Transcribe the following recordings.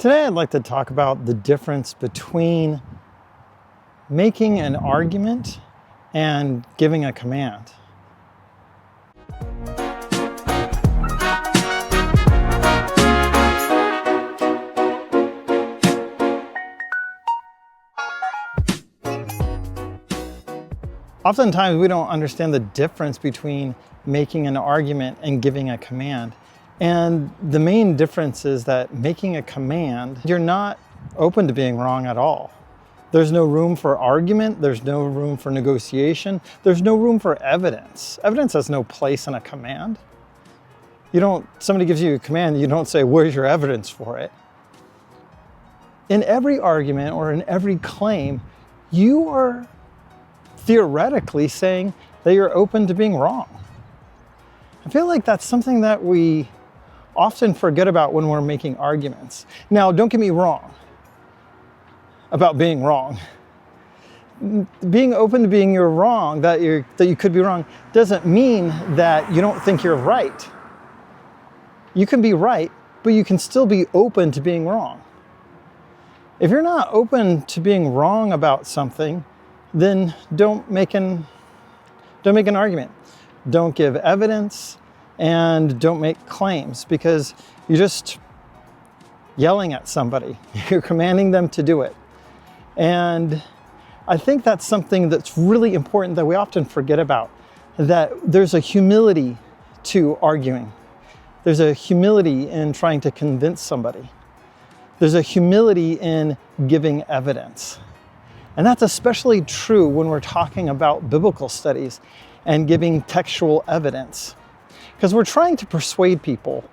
Today I'd like to talk about the difference between making an argument and giving a command. Oftentimes we don't understand the difference between making an argument and giving a command. And the main difference is that making a command, you're not open to being wrong at all. There's no room for argument. There's no room for negotiation. There's no room for evidence. Evidence has no place in a command. Somebody gives you a command, you don't say, where's your evidence for it? In every argument or in every claim, you are theoretically saying that you're open to being wrong. I feel like that's something that we often forget about when we're making arguments. Now, don't get me wrong about being wrong. Being open to being wrong, that you could be wrong, doesn't mean that you don't think you're right. You can be right, but you can still be open to being wrong. If you're not open to being wrong about something, then don't make an argument. Don't give evidence and don't make claims, because you're just yelling at somebody. You're commanding them to do it. And I think that's something that's really important that we often forget about, that there's a humility to arguing. There's a humility in trying to convince somebody. There's a humility in giving evidence. And that's especially true when we're talking about biblical studies and giving textual evidence. Because we're trying to persuade people.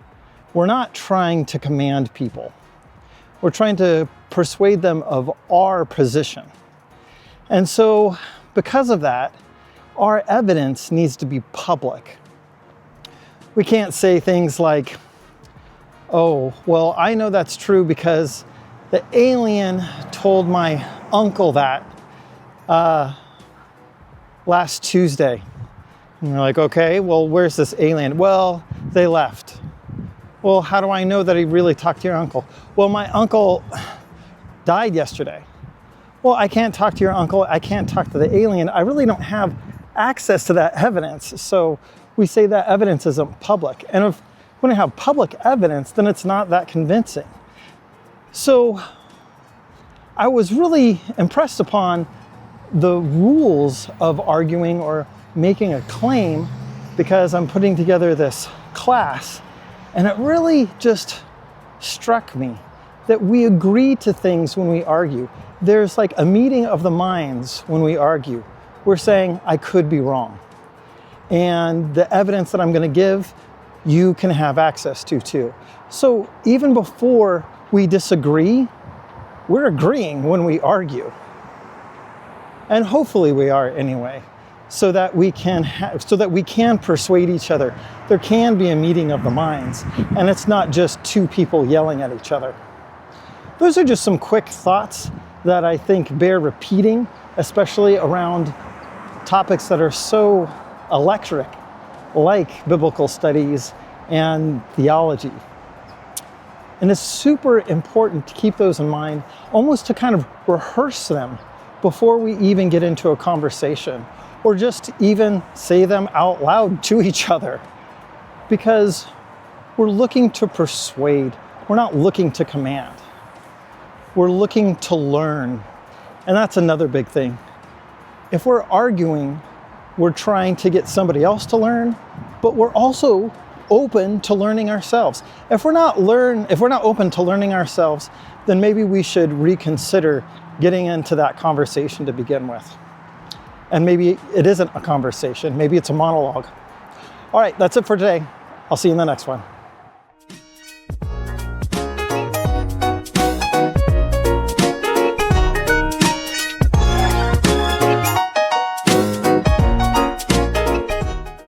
We're not trying to command people. We're trying to persuade them of our position. And so, because of that, our evidence needs to be public. We can't say things like, oh, well, I know that's true because the alien told my uncle that last Tuesday. And you're like, okay, well, where's this alien? Well, they left. Well, how do I know that he really talked to your uncle? Well, my uncle died yesterday. Well, I can't talk to your uncle. I can't talk to the alien. I really don't have access to that evidence. So we say that evidence isn't public. And if we don't have public evidence, then it's not that convincing. So I was really impressed upon the rules of arguing or making a claim, because I'm putting together this class, and it really just struck me that we agree to things when we argue. There's like a meeting of the minds when we argue. We're saying, I could be wrong. And the evidence that I'm going to give, you can have access to too. So even before we disagree, we're agreeing when we argue. And hopefully we are anyway, so that we can persuade each other. There can be a meeting of the minds, and it's not just two people yelling at each other. Those are just some quick thoughts that I think bear repeating, especially around topics that are so electric, like biblical studies and theology. And it's super important to keep those in mind, almost to kind of rehearse them before we even get into a conversation, or just even say them out loud to each other. Because we're looking to persuade, we're not looking to command. We're looking to learn. And that's another big thing. If we're arguing, we're trying to get somebody else to learn, but we're also open to learning ourselves. If we're not open to learning ourselves, then maybe we should reconsider getting into that conversation to begin with. And maybe it isn't a conversation, maybe it's a monologue. All right, that's it for today. I'll see you in the next one.